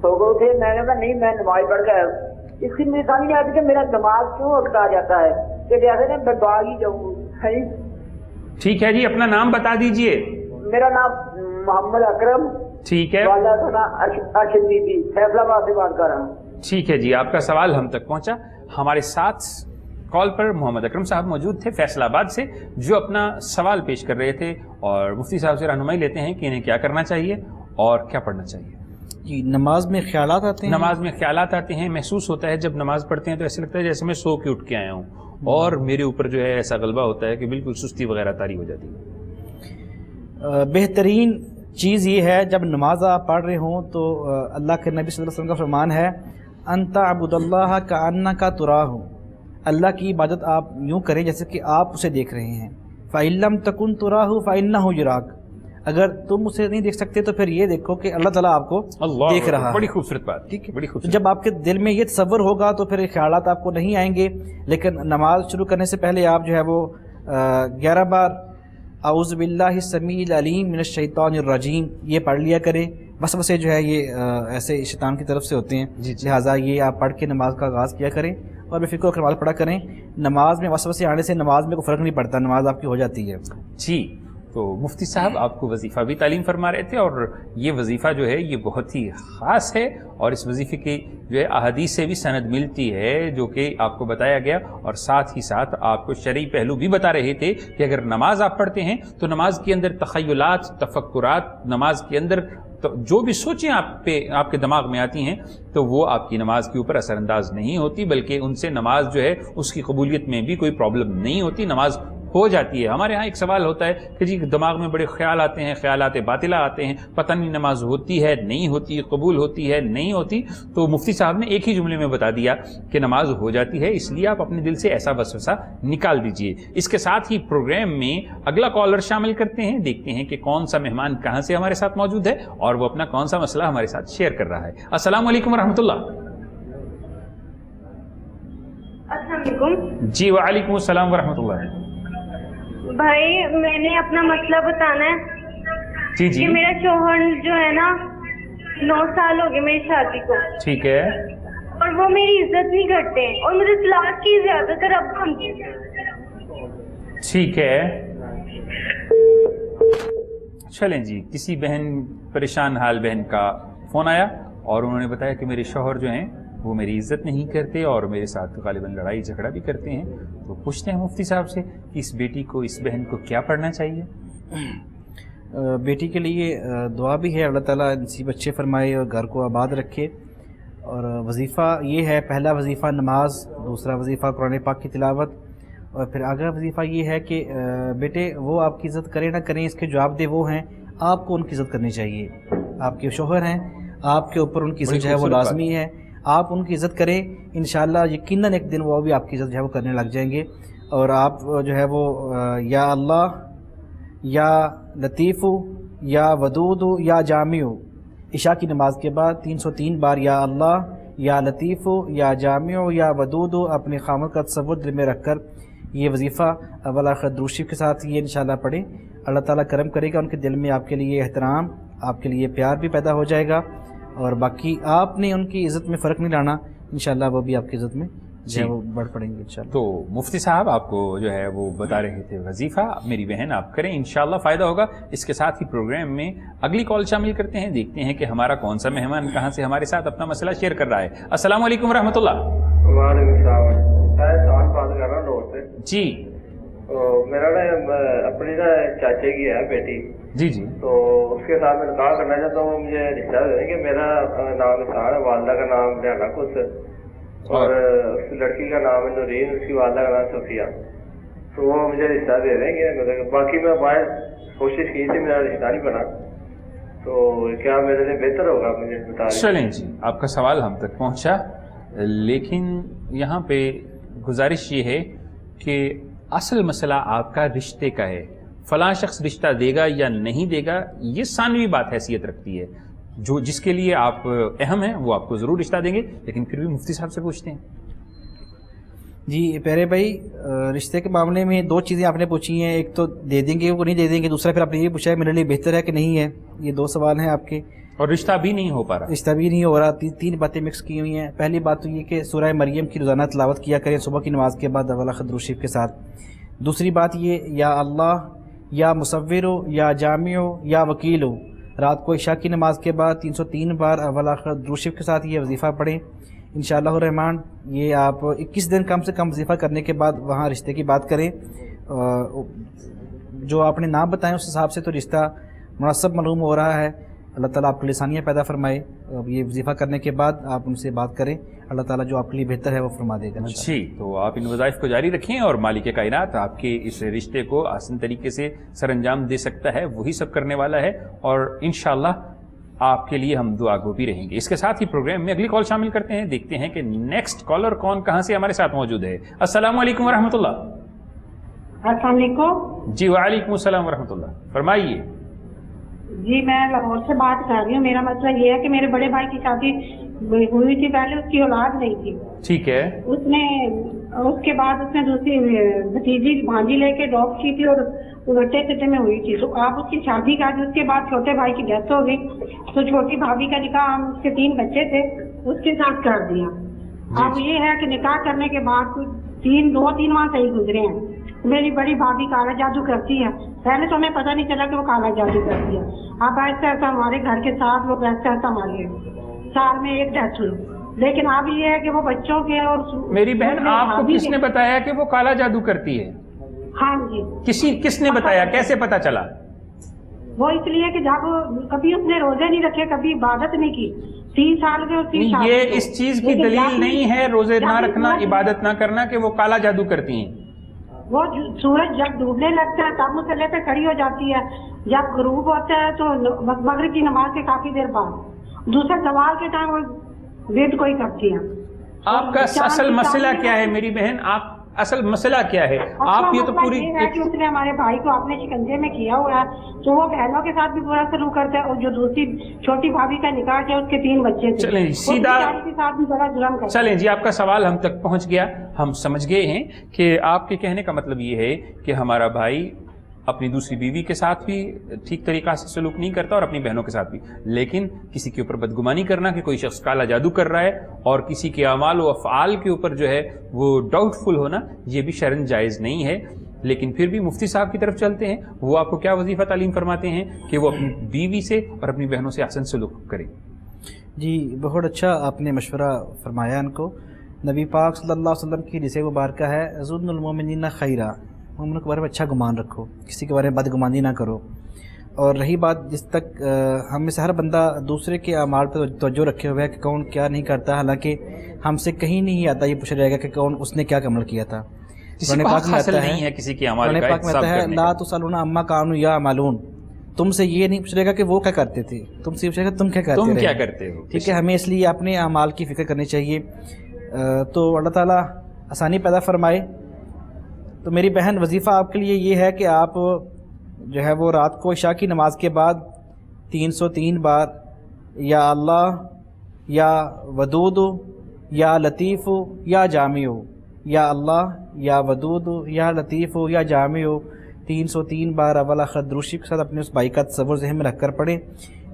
سو گئے تھے, میں نے کہا نہیں میں نماز پڑھ کے آیا ہوں. اس کی مجھے سمجھ نہیں آتی کہ میرا دماغ کیوں اکتا جاتا ہے, کہ جیسے میں بھاگ ہی جاؤں. ٹھیک ہے جی, اپنا نام بتا دیجئے. میرا نام محمد اکرم. ٹھیک ہے, والا تھوڑا ارشد بی بی فیصلہ آباد سے بات کر رہا ہوں. ٹھیک ہے جی, آپ کا سوال ہم تک پہنچا. ہمارے ساتھ کال پر محمد اکرم صاحب موجود تھے فیصل آباد سے, جو اپنا سوال پیش کر رہے تھے اور مفتی صاحب سے رہنمائی لیتے ہیں کہ انہیں کیا کرنا چاہیے اور کیا پڑھنا چاہیے. جی, نماز میں خیالات آتے ہیں. نماز میں خیالات آتے ہیں, محسوس ہوتا ہے جب نماز پڑھتے ہیں تو ایسے لگتا ہے جیسے میں سو کے اٹھ کے آیا ہوں, اور میرے اوپر جو ہے ایسا غلبہ ہوتا ہے کہ بالکل سستی وغیرہ طاری ہو جاتی ہے. بہترین چیز یہ ہے جب نماز آپ پڑھ رہے ہوں تو اللہ کے نبی صلی اللہ علیہ وسلم کا فرمان ہے ان تعبد اللہ کأنک تراہ, اللہ کی عبادت آپ یوں کریں جیسے کہ آپ اسے دیکھ رہے ہیں. فإن لم تکن تراہ فإنہ یراک, اگر تم اسے نہیں دیکھ سکتے تو پھر یہ دیکھو کہ اللہ تعالیٰ آپ کو دیکھ رہا ہے. بڑی خوبصورت بات, ٹھیک ہے, بڑی خوبصورت. جب آپ کے دل میں یہ تصور ہوگا تو پھر خیالات آپ کو نہیں آئیں گے. لیکن نماز شروع کرنے سے پہلے آپ جو ہے وہ 11 بار اعوذ باللہ السمیع العلیم من الشیطان الرجیم یہ پڑھ لیا کریں. وسوسے جو ہے یہ ایسے شیطان کی طرف سے ہوتے ہیں, لہٰذا یہ آپ پڑھ کے نماز کا آغاز کیا کریں اور بے فکر و نماز پڑھا کریں. نماز میں وسوسے آنے سے نماز میں کوئی فرق نہیں پڑتا, نماز آپ کی ہو جاتی ہے. جی, تو مفتی صاحب آپ کو وظیفہ بھی تعلیم فرما رہے تھے, اور یہ وظیفہ جو ہے یہ بہت ہی خاص ہے, اور اس وظیفے کی جو ہے احادیث سے بھی سند ملتی ہے جو کہ آپ کو بتایا گیا, اور ساتھ ہی ساتھ آپ کو شرعی پہلو بھی بتا رہے تھے کہ اگر نماز آپ پڑھتے ہیں تو نماز کے اندر تخیلات, تفکرات, نماز کے اندر جو بھی سوچیں آپ کے دماغ میں آتی ہیں تو وہ آپ کی نماز کے اوپر اثر انداز نہیں ہوتی, بلکہ ان سے نماز جو ہے اس کی قبولیت میں بھی کوئی پرابلم نہیں ہوتی, نماز ہو جاتی ہے. ہمارے ہاں ایک سوال ہوتا ہے کہ جی دماغ میں بڑے خیال آتے ہیں, خیالات باطلہ آتے ہیں, پتہ نہیں نماز ہوتی ہے نہیں ہوتی, قبول ہوتی ہے نہیں ہوتی. تو مفتی صاحب نے ایک ہی جملے میں بتا دیا کہ نماز ہو جاتی ہے, اس لیے آپ اپنے دل سے ایسا وسوسہ نکال دیجئے. اس کے ساتھ ہی پروگرام میں اگلا کالر شامل کرتے ہیں, دیکھتے ہیں کہ کون سا مہمان کہاں سے ہمارے ساتھ موجود ہے اور وہ اپنا کون سا مسئلہ ہمارے ساتھ شیئر کر رہا ہے. السلام علیکم ورحمۃ اللہ. السلام علیکم. جی وعلیکم السلام ورحمۃ اللہ. بھائی میں نے اپنا مسئلہ بتانا ہے. جی جی. کہ میرا شوہر جو ہے نا 9 سال ہو گئے میری شادی کو. ٹھیک ہے. اور وہ میری عزت نہیں کرتے ہیں اور مجھے طلاق کی زیادہ تر اب ہم. ٹھیک ہے, چلیں جی. کسی بہن پریشان حال بہن کا فون آیا اور انہوں نے بتایا کہ میرے شوہر جو ہیں وہ میری عزت نہیں کرتے اور میرے ساتھ غالباً لڑائی جھگڑا بھی کرتے ہیں. تو پوچھتے ہیں مفتی صاحب سے کہ اس بیٹی کو, اس بہن کو کیا پڑھنا چاہیے. بیٹی کے لیے دعا بھی ہے, اللہ تعالیٰ نصیب اچھے فرمائے اور گھر کو آباد رکھے. اور وظیفہ یہ ہے, پہلا وظیفہ نماز, دوسرا وظیفہ قرآن پاک کی تلاوت, اور پھر آگے وظیفہ یہ ہے کہ بیٹے وہ آپ کی عزت کریں نہ کریں اس کے جواب دے وہ ہیں, آپ کو ان کی عزت کرنی چاہیے. آپ کے شوہر ہیں, آپ کے اوپر ان کی عزت جو ہے وہ لازمی ہے, آپ ان کی عزت کریں, انشاءاللہ یقیناً ایک دن وہ بھی آپ کی عزت جو ہے وہ کرنے لگ جائیں گے. اور آپ جو ہے وہ یا اللہ, یا لطیف, یا ودود, یا جامع, عشاء کی نماز کے بعد 303 بار یا اللہ, یا لطیف, یا جامع, یا ودود اپنے خامد کا تصور دل میں رکھ کر یہ وظیفہ اول آخر درود شریف کے ساتھ یہ انشاءاللہ پڑھیں. اللہ تعالیٰ کرم کرے گا, ان کے دل میں آپ کے لیے احترام, آپ کے لیے پیار بھی پیدا ہو جائے گا, اور باقی آپ نے ان کی عزت میں فرق نہیں لانا, انشاءاللہ وہ بھی آپ کی عزت میں جو ہے وہ بڑھ پڑیں گے انشاءاللہ. تو مفتی صاحب آپ کو جو ہے وہ بتا رہے تھے وظیفہ, میری بہن آپ کریں, انشاءاللہ فائدہ ہوگا. اس کے ساتھ ہی پروگرام میں اگلی کال شامل کرتے ہیں, دیکھتے ہیں کہ ہمارا کون سا مہمان کہاں سے ہمارے ساتھ اپنا مسئلہ شیئر کر رہا ہے. السلام علیکم ورحمۃ اللہ. وعلیکم السلام. میں سوال بات کر رہا ہوں ڈور سے. جی. میرا نا اپنی نا چاچے کی ہے بیٹی. جی جی. تو اس کے ساتھ میں نکاح کرنا چاہتا ہوں, مجھے رشتہ دے دیں کہ میرا نام نثار ہے, والدہ کا نام ریحانہ خس, اور اس لڑکی کا نام ہے نورین, اس کی والدہ کا نام صفیہ. تو وہ مجھے رشتہ دے دیں گے. باقی میں باہر کوشش کی تھی, میرا رشتہ نہیں بنا, تو کیا میرے لیے بہتر ہوگا مجھے بتا دیں. چلیں جی, آپ کا سوال ہم تک پہنچا, لیکن یہاں پہ گزارش یہ ہے کہ اصل مسئلہ آپ کا رشتے کا ہے. فلاں شخص رشتہ دے گا یا نہیں دے گا یہ ثانوی بات حیثیت رکھتی ہے. جو جس کے لیے آپ اہم ہیں وہ آپ کو ضرور رشتہ دیں گے, لیکن پھر بھی مفتی صاحب سے پوچھتے ہیں. جی پیارے بھائی, رشتے کے معاملے میں 2 چیزیں آپ نے پوچھی ہیں, ایک تو دے دیں گے وہ نہیں دے دیں گے, دوسرا پھر آپ نے یہ پوچھا ہے میرے لیے بہتر ہے کہ نہیں ہے. یہ 2 سوال ہیں آپ کے, اور رشتہ بھی نہیں ہو پا رہا. رشتہ بھی نہیں ہو رہا. 3 باتیں مکس کی ہوئی ہیں. پہلی بات تو یہ کہ سورہ مریم کی روزانہ تلاوت کیا کریں صبح کی نماز کے بعد اول آخر درود شریف کے ساتھ. دوسری بات یہ یا اللہ, یا مصور, یا جامع, یا وکیل, رات کو عشاء کی نماز کے بعد 303 بار اول آخر درود شریف کے ساتھ یہ وظیفہ پڑھیں انشاءاللہ الرحمن. یہ آپ 21 دن کم سے کم وظیفہ کرنے کے بعد وہاں رشتے کی بات کریں. جو آپ نے نام بتائیں اس حساب سے تو رشتہ مناسب معلوم ہو رہا ہے. اللہ تعالیٰ آپ کو لسانیہ پیدا فرمائے. یہ وظیفہ کرنے کے بعد آپ ان سے بات کریں, اللہ تعالیٰ جو آپ کے لیے بہتر ہے وہ فرما دے گا. جی, تو آپ ان وظائف کو جاری رکھیں اور مالک کائنات آپ کے اس رشتے کو آسان طریقے سے سر انجام دے سکتا ہے, وہی سب کرنے والا ہے, اور انشاءاللہ آپ کے لیے ہم دعا گو بھی رہیں گے. اس کے ساتھ ہی پروگرام میں اگلی کال شامل کرتے ہیں, دیکھتے ہیں کہ نیکسٹ کالر کون کہاں سے ہمارے ساتھ موجود ہے. السلام علیکم ورحمۃ اللہ. السلام علیکم. جی وعلیکم السلام ورحمۃ اللہ, فرمائیے. جی میں لاہور سے بات کر رہی ہوں. میرا مسئلہ یہ ہے کہ میرے بڑے بھائی کی شادی ہوئی تھی, پہلے اس کی اولاد نہیں تھی. ٹھیک ہے. اس کے بعد اس نے دوسری بھتیجی بھانجی لے کے ڈاپ کی تھی اور گٹے سٹے میں ہوئی تھی. تو آپ اس کی شادی کر دی, اس کے بعد چھوٹے بھائی کی ڈیتھ ہو گئی, تو چھوٹی بھابھی کا نکاح, ہم اس کے 3 بچے تھے, اس کے ساتھ کر دیا. اب یہ ہے کہ نکاح کرنے کے بعد 2-3 ماہ صحیح گزرے ہیں. میری بڑی بھابھی کالا جادو کرتی ہے. پہلے تو ہمیں پتہ نہیں چلا کہ وہ کالا جادو کرتی ہے. اب ایسا ایسا ہمارے گھر کے ساتھ وہ ایسا ایسا مر گئے, سال میں 1 ڈیتھ ہوئی. لیکن اب یہ ہے کہ وہ بچوں کے اور میری بہن آپ کو کس نے بتایا کہ وہ کالا جادو کرتی ہے؟ ہاں جی. کس نے بتایا, کیسے پتا چلا؟ وہ اس لیے کہ جب کبھی اس نے روزے نہیں رکھے, کبھی عبادت نہیں کی, 3 سال کے. یہ اس چیز کی دلیل نہیں ہے روزے نہ رکھنا, عبادت نہ کرنا, کہ وہ کالا جادو کرتی ہیں. وہ سورج جب ڈوبنے لگتا ہے تب مسئلے پہ کھڑی ہو جاتی ہے, جب غروب ہوتا ہے تو مغرب کی نماز کے کافی دیر بعد, دوسرے سوال کے ٹائم وہ ویٹ کوئی کرتی ہیں. آپ کا اصل مسئلہ کیا ہے میری بہن, آپ اصل مسئلہ کیا ہے؟ آپ یہ تو پوری اس نے ہمارے بھائی کو اپنے شکنجے میں کیا ہوا ہے, تو وہ بہنوں کے ساتھ بھی برا سلوک کرتا ہے, اور جو دوسری چھوٹی بھابھی کا نکاح کیا اس کے 3 بچے تھے. چلیں سیدھا کے ساتھ بھی بڑا ظلم کرتا ہے. چلیں جی, آپ کا سوال ہم تک پہنچ گیا, ہم سمجھ گئے ہیں کہ آپ کے کہنے کا مطلب یہ ہے کہ ہمارا بھائی اپنی دوسری بیوی کے ساتھ بھی ٹھیک طریقہ سے سلوک نہیں کرتا اور اپنی بہنوں کے ساتھ بھی, لیکن کسی کے اوپر بدگمانی کرنا کہ کوئی شخص کالا جادو کر رہا ہے اور کسی کے اعمال و افعال کے اوپر جو ہے وہ ڈاؤٹ فل ہونا, یہ بھی شرعاً جائز نہیں ہے. لیکن پھر بھی مفتی صاحب کی طرف چلتے ہیں, وہ آپ کو کیا وظیفہ تعلیم فرماتے ہیں کہ وہ اپنی بیوی سے اور اپنی بہنوں سے احسن سلوک کرے. جی بہت اچھا آپ نے مشورہ فرمایا ان کو. نبی پاک صلی اللہ علیہ وسلم کی حدیث مبارکہ ہے, ظن المؤمنین خیرا, مومنوں کے بارے میں اچھا گمان رکھو, کسی کے بارے میں بدگمانی نہ کرو. اور رہی بات جس تک ہم میں سے ہر بندہ دوسرے کے اعمال پہ توجہ رکھے ہوئے ہے کہ کون کیا نہیں کرتا, حالانکہ ہم سے کہیں نہیں آتا یہ پوچھا جائے گا کہ کون اس نے کیا عمل کیا تھا. قرآن پاک میں آتا ہے لا تسألون عما کانوا یعملون, تم سے یہ نہیں پوچھ رہے گا کہ وہ کیا کرتے تھے, تم سے پوچھے گا تم کیا کرتے ہو. ٹھیک ہے, ہمیں اس لیے اپنے اعمال کی فکر کرنی چاہیے. تو اللہ تعالیٰ آسانی پیدا فرمائے. تو میری بہن وظیفہ آپ کے لیے یہ ہے کہ آپ جو ہے وہ رات کو عشاء کی نماز کے بعد 303 بار یا اللہ یا ودود یا لطیف یا جامع, یا اللہ یا ودود یا لطیف یا جامع 303 بار اول آخر درود شریف کے ساتھ اپنے اس بھائی کا تصور ذہن میں رکھ کر پڑھیں.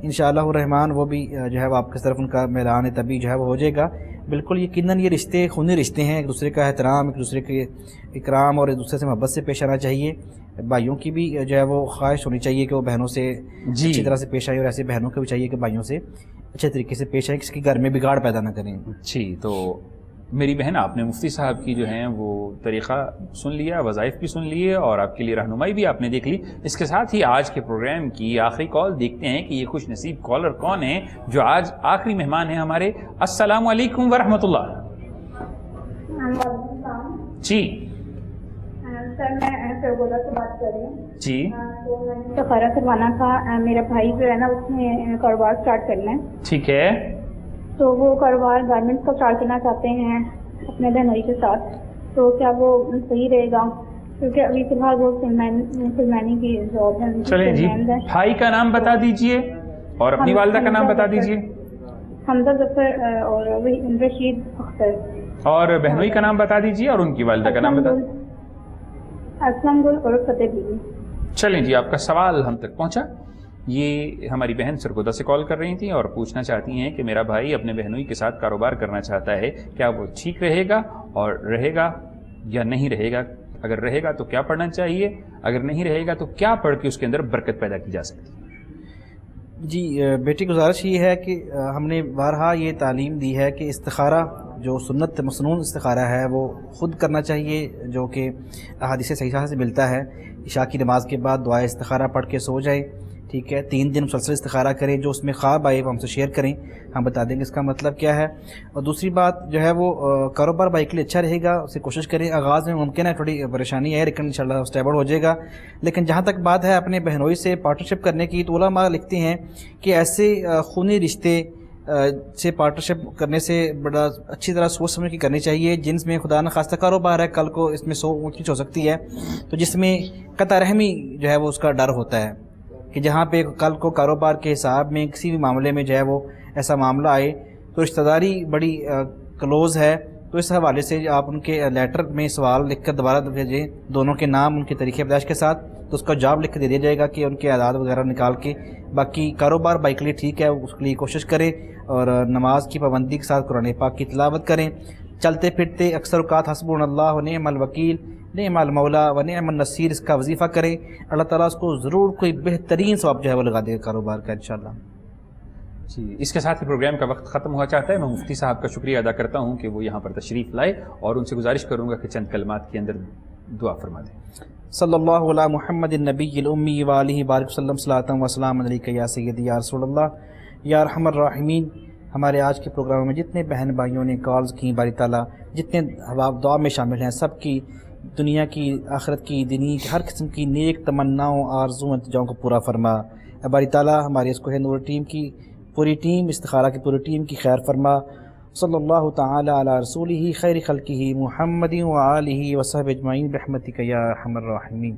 انشاءاللہ الرحمن وہ بھی جو ہے وہ آپ کی طرف ان کا میلان طبی جو ہے وہ ہو جائے گا. بالکل یقیناً یہ رشتے خونی رشتے ہیں, ایک دوسرے کا احترام, ایک دوسرے کے اکرام اور ایک دوسرے سے محبت سے پیش آنا چاہیے. بھائیوں کی بھی جو ہے وہ خواہش ہونی چاہیے کہ وہ بہنوں سے اچھی طرح سے پیش آئے, اور ایسے بہنوں کو بھی چاہیے کہ بھائیوں سے اچھے طریقے سے پیش آئیں, کسی کے گھر میں بگاڑ پیدا نہ کریں. جی, تو میری بہن آپ نے مفتی صاحب کی جو ہیں وہ طریقہ سن لیا, وظائف بھی سن لیے, اور آپ کے لیے رہنمائی بھی آپ نے دیکھ لی. اس کے ساتھ ہی آج کے پروگرام کی آخری کال دیکھتے ہیں کہ یہ خوش نصیب کالر کون ہیں جو آج آخری مہمان ہیں ہمارے. السلام علیکم ورحمۃ اللہ. جی سر میں سرگودا سے بات کر رہی ہوں. جی استخارہ کروانا تھا. میرا بھائی جو ہے نا اس نے کاروبار اسٹارٹ کرنا ہے. ٹھیک ہے, تو وہ کاروبار گارمنٹس کا اسٹارٹ کرنا چاہتے ہیں اپنے بہنوئی کے ساتھ, تو کیا وہ صحیح رہے گا؟ کیونکہ ابھی فی الحال وہ فلمینی کی جاب ہے. چلیں جی, بھائی کا نام بتا دیجئے اور اپنی والدہ کا نام بتا دیجئے. حمزہ ظفر اور رشید اختر. اور بہنوئی کا نام بتا دیجئے اور ان کی والدہ کا نام بتا دیجئے. اسلم گل اور فتح بیوی. چلیں جی, آپ کا سوال ہم تک پہنچا. یہ ہماری بہن سرگودا سے کال کر رہی تھیں اور پوچھنا چاہتی ہیں کہ میرا بھائی اپنے بہنوئی کے ساتھ کاروبار کرنا چاہتا ہے, کیا وہ ٹھیک رہے گا اور رہے گا یا نہیں رہے گا؟ اگر رہے گا تو کیا پڑھنا چاہیے, اگر نہیں رہے گا تو کیا پڑھ کے اس کے اندر برکت پیدا کی جا سکتی ہے؟ جی بیٹی گزارش یہ ہے کہ ہم نے بارہا یہ تعلیم دی ہے کہ استخارہ جو سنت مسنون استخارہ ہے وہ خود کرنا چاہیے، جو کہ احادیث صحیحہ سے ملتا ہے۔ عشاء کی نماز کے بعد دعائے استخارہ پڑھ کے سو جائے، ٹھیک ہے، 3 دن مسلسل استخارہ کریں، جو اس میں خواب آئے وہ ہم سے شیئر کریں، ہم بتا دیں گے اس کا مطلب کیا ہے۔ اور دوسری بات جو ہے وہ کاروبار بھائی کے لیے اچھا رہے گا، اسے کوشش کریں۔ آغاز میں ممکن ہے تھوڑی پریشانی ہے، لیکن انشاءاللہ اسٹیبل ہو جائے گا۔ لیکن جہاں تک بات ہے اپنے بہنوئی سے پارٹنرشپ کرنے کی، تو علماء لکھتے ہیں کہ ایسے خونی رشتے سے پارٹنرشپ کرنے سے بڑا اچھی طرح سوچ سمجھ کے کرنی چاہیے، جن میں خدا نخواستہ کاروبار ہے، کل کو اس میں سو اونچ نیچ ہو سکتی ہے، تو جس میں قطع رحمی جو ہے وہ اس کا ڈر ہوتا ہے کہ جہاں پہ کل کو کاروبار کے حساب میں کسی بھی معاملے میں جو ہے وہ ایسا معاملہ آئے تو رشتہ داری بڑی کلوز ہے، تو اس حوالے سے آپ ان کے لیٹر میں سوال لکھ کر دوبارہ بھیجیں، دونوں کے نام ان کے طریقے پیدائش کے ساتھ، تو اس کا جواب لکھ کے دے دیا جائے گا کہ ان کے اعداد وغیرہ نکال کے۔ باقی کاروبار بھائی کے لیے ٹھیک ہے، اس کے لیے کوشش کریں اور نماز کی پابندی کے ساتھ قرآن پاک کی تلاوت کریں، چلتے پھرتے اکثر اوقات حسبنا اللہ و نعم الوکیل نعم المولا و نعم النصیر اس کا وظیفہ کریں، اللہ تعالیٰ اس کو ضرور کوئی بہترین ثواب جو ہے وہ لگا دے کاروبار کا انشاءاللہ۔ جی، اس کے ساتھ ہی پروگرام کا وقت ختم ہوا چاہتا ہے۔ میں مفتی صاحب کا شکریہ ادا کرتا ہوں کہ وہ یہاں پر تشریف لائے، اور ان سے گزارش کروں گا کہ چند کلمات کے اندر دعا فرما دیں۔ صلی اللہ علی محمد النبی الامی وآلہ بارک وسلم، صلاۃ و سلام علیک یا سیدی یا رسول اللہ یا ارحم الراحمین۔ ہمارے آج کے پروگرام میں جتنے بہن بھائیوں نے کالز کی، باری تعالیٰ جتنے احباب دعا میں شامل ہیں، سب کی دنیا کی، آخرت کی، دینی کی، ہر قسم کی نیک تمناؤں، آرزوں، التجاؤں کو پورا فرما۔ باری تعالیٰ ہماری اس کوہ نور ٹیم کی پوری ٹیم، استخارہ کی پوری ٹیم کی خیر فرما۔ صلی اللہ تعالی علی رسولہ خیر خلقہ محمد وآلہ وصحبہ اجمعین برحمتک یا ارحم الراحمین۔